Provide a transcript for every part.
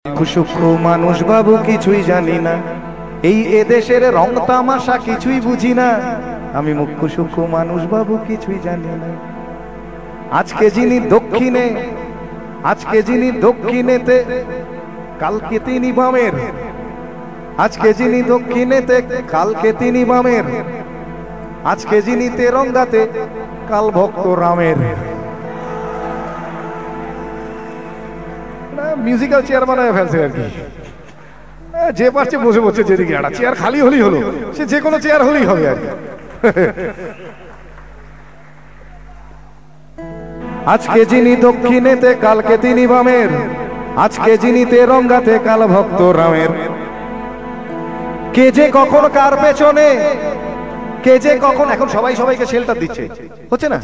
সূক্ষ্ম মানুষ বাবু কিছুই জানি না, এই এদেশের রং তামাশা কিছুই বুঝি না। আমি মুখ্য সূক্ষ্ম মানুষ বাবু কিছুই জানি না। আজকে যিনি দক্ষিণেতে কালকে তিনি বামের, আজকে যিনি দক্ষিণেতে কালকে তিনি বামের, আজকে যিনি তেরঙ্গাতে কাল ভক্ত রামের। মিউজিক্যাল চেয়ার বানায় ফেলছে আর কি, যে পারছে বসে বসে, যেদিকে একটা চেয়ার খালি হলেই হলো, সে যে কোনো চেয়ার হলেই হবে আর কি। আজকে যিনি দক্ষিণেতে কালকে তিনি বামের, আজকে যিনি তেরঙ্গাতে কাল ভক্ত রামের। কে যে কখন কার পেছনে, কে যে কখন, এখন সবাই সবাইকে শেল্টার দিচ্ছে, হচ্ছে না?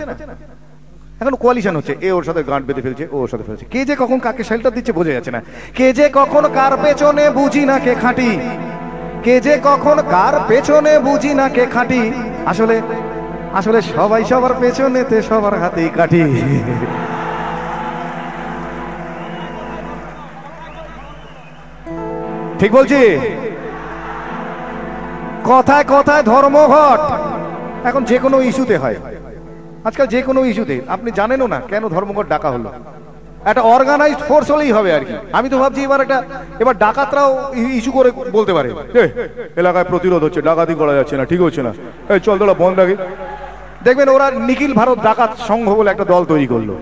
এখন কোয়ালিশন হচ্ছে, এ ওর সাথে গাঁট বেঁধে ফেলছে, ও ওর সাথে ফেলছে। কে যে কখন কাকে শেল্টার দিচ্ছে বোঝা যাচ্ছে না। কে যে কখন কার পেছনে বুঝি না কে খাঁটি, কে যে কখন কার পেছনে বুঝি না কে খাঁটি। আসলে আসলে সবাই সবার পেছনেতে সবার হাতেই কাঠি। ঠিক বলছি? কথায় কথায় ধর্মঘট এখন যে কোনো ইস্যুতে হয়, আজকাল যে কোনো ইস্যুতে। আপনি জানেনও না কেন ধর্মঘট ডাকা হলো, একটা অর্গানাইজড ফোর্স হলেই হবে আর কি। আমি তো ভাবছি এবার ডাকাতরাও ইস্যু করে বলতে পারে, এলাকায় প্রতিরোধ হচ্ছে, ডাকাতি করা যাচ্ছে না, ঠিক হচ্ছে না, এই চল তোরা বন্ধ রাখি। দেখবেন ওরা নিখিল ভারত ডাকাত সংঘ বলে একটা দল তৈরি করলো,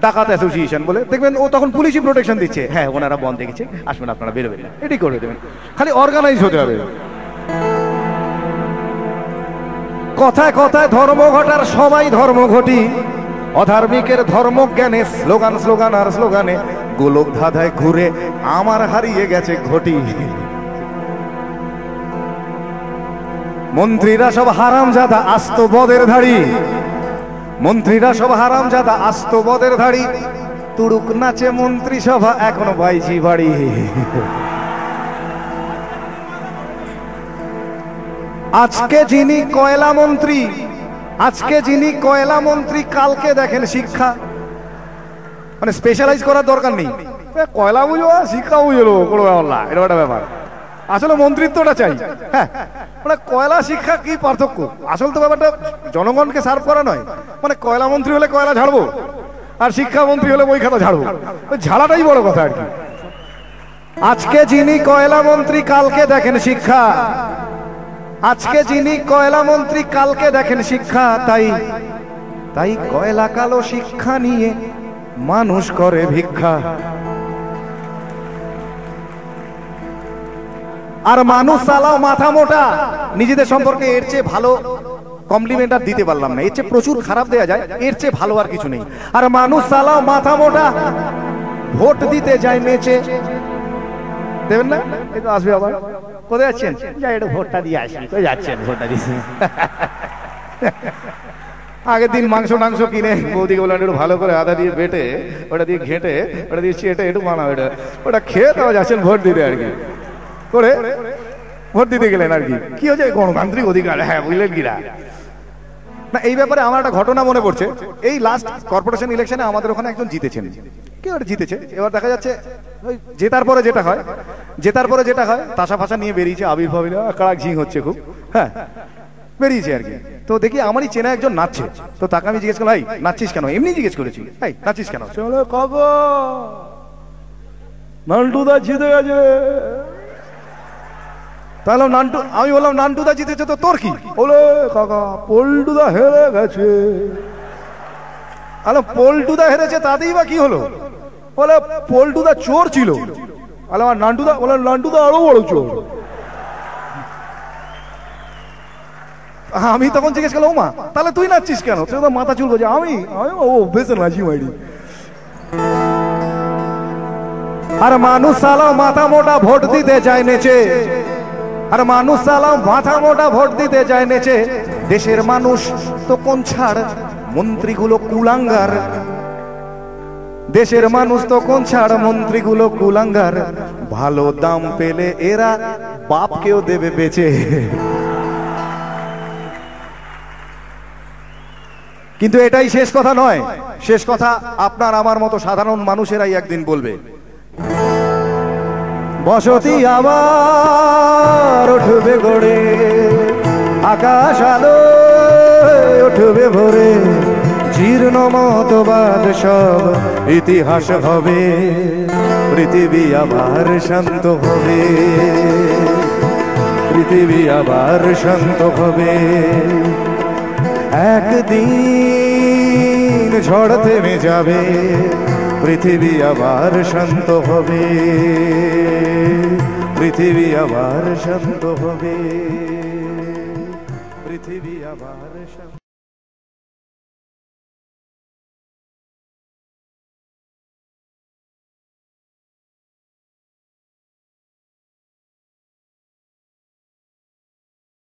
ডাকাত অ্যাসোসিয়েশন বলে। দেখবেন ও তখন পুলিশই প্রোটেকশন দিচ্ছে, হ্যাঁ ওনারা বন্ধ রেখেছে, আসবেন আপনারা, বেরোবেন না, এটাই করে দেবেন। খালি অর্গানাইজ হতে হবে। কথায় কথায় ধর্মঘটার সবাই ধর্মঘটি, অধার্মিকের ধর্মজ্ঞানে স্লোগান স্লোগান আর স্লোগানে গোলক ধাঁধায় ঘুরে আমার হারিয়ে গেছে ঘটি। মন্ত্রীরা সব হারামজাদা আস্ত বদের ধাড়ি, মন্ত্রীরা সব হারামজাদা আস্ত বদের ধাড়ি, তুড়ুক নাচে মন্ত্রী সভা এখনো বাইজি বাড়ি। আজকে যিনি কয়লা মন্ত্রী, আজকে যিনি কয়লা মন্ত্রী কালকে দেখেন শিক্ষা। মানে স্পেশালাইজ করার দরকার নেই, কয়লা বুঝবো শিক্ষা বুঝলো কোনো ব্যাপার না, এটা একটা ব্যাপার। আসলে মন্ত্রিত্বটা চাই। হ্যাঁ, মানে কয়লা শিক্ষা কি পার্থক্য? আসল তো ব্যাপারটা জনগণকে সার্ভ করা নয়। মানে কয়লা মন্ত্রী হলে কয়লা ঝাড়বো, আর শিক্ষা মন্ত্রী হলে বই খাতা ঝাড়বো, ঝাড়াটাই বড় কথা আর কি। আজকে যিনি কয়লা মন্ত্রী কালকে দেখেন শিক্ষা, আজকে যিনি কয়লা মন্ত্রী কালকে দেখেন শিক্ষা। তাই তাই কয়লা কালো শিক্ষা নিয়ে মানুষ করে ভিক্ষা। আর মানুষ চালাও মাথা মোটা, নিজেদের সম্পর্কে এর চেয়ে ভালো কমপ্লিমেন্ট আর দিতে পারলাম না, এর চেয়ে প্রচুর খারাপ দেয়া যায়, এর চেয়ে ভালো আর কিছু নেই। আর মানুষ চালাও মাথা মোটা, ভোট দিতে যায় নেচে। দেবেন না? এই তো আসবে আবার। কোথায় যাচ্ছেন? যাই একটু ভোটটা দিয়ে আসি। কোথায় যাচ্ছেন? ভোটটা দিয়েছি। আগের দিন মাংস টাংস কিনে বৌদিকে বললাম একটু ভালো করে আদা দিয়ে বেটে, ওটা দিয়ে ঘেঁটে, ওটা দিয়ে চেটে একটু বানাও, ওটা খেয়ে তাও যাচ্ছেন ভোট দিতে আর কি। করে ভোট দিতে গেলেন আর কি। কি হচ্ছে? গণতান্ত্রিক অধিকার, হ্যাঁ বুঝলেন কিনা? না, এই ব্যাপারে আমার একটা ঘটনা মনে পড়ছে। এই লাস্ট কর্পোরেশন ইলেকশনে আমাদের ওখানে একজন জিতেছেন। কেউ জিতেছে, এবার দেখা যাচ্ছে ওই জেতার পরে যেটা হয় তাসা ফাঁসা নিয়ে বেরিয়েছে, আবির্ভাব কাড়াক ঝিং হচ্ছে খুব, হ্যাঁ বেরিয়েছে আর কি। তো দেখি আমারই চেনা একজন নাচছে, তো তাকে আমি জিজ্ঞেস করলাম, নাচছিস কেন? এমনি জিজ্ঞেস করেছি, নাচছিস কেন? চলো কাকা নান্টুদা জিতে গেছে। তাহলে আমি বললাম নান্টুদা জিতেছে তো তোর কি? বলে কাকা পল্টুদা হেরে গেছে। আলো পল্টুদা হেরেছে তাতেই বা কি হলো? বলে পল্টুদা চোর ছিল। আলো আর নান্টুদা, বলে নান্টুদা আরো বড় চোর। আমি তখন জিজ্ঞেস করলাম, মা তাহলে তুই নাচছিস কেন? মাথা চুল করছে, আমি ও বেশ নাচি মাইরি। আর মানুষ সালাও মাথা মোটা ভোট দিতে যায় নেচে, আর মানুষ সালাও মাথা মোটা ভোট দিতে যায় নেচে। দেশের মানুষ তো কোন ছাড়, মন্ত্রীগুলো কুলাঙ্গার। দেশের মানুষ তো কোন ছাড়, মন্ত্রীগুলো কুলাঙ্গার। ভালো দাম পেলে এরা বাপকেও দেবে বেচে। কিন্তু এটাই শেষ কথা নয়, শেষ কথা আপনার আমার মতো সাধারণ মানুষেরাই একদিন বলবে। বসতি আবার উঠবে গড়ে, আকাশ আলো উঠবে ভরে, জীর্ণ মতবাদ সব ইতিহাস হবে, পৃথিবী আবার শান্ত হবে, পৃথিবী আবার শান্ত হবে। একদিন ঝড় থেমে যাবে, পৃথিবী আবার শান্ত হবে, পৃথিবী আবার শান্ত হবে, পৃথিবী আবার শান্ত।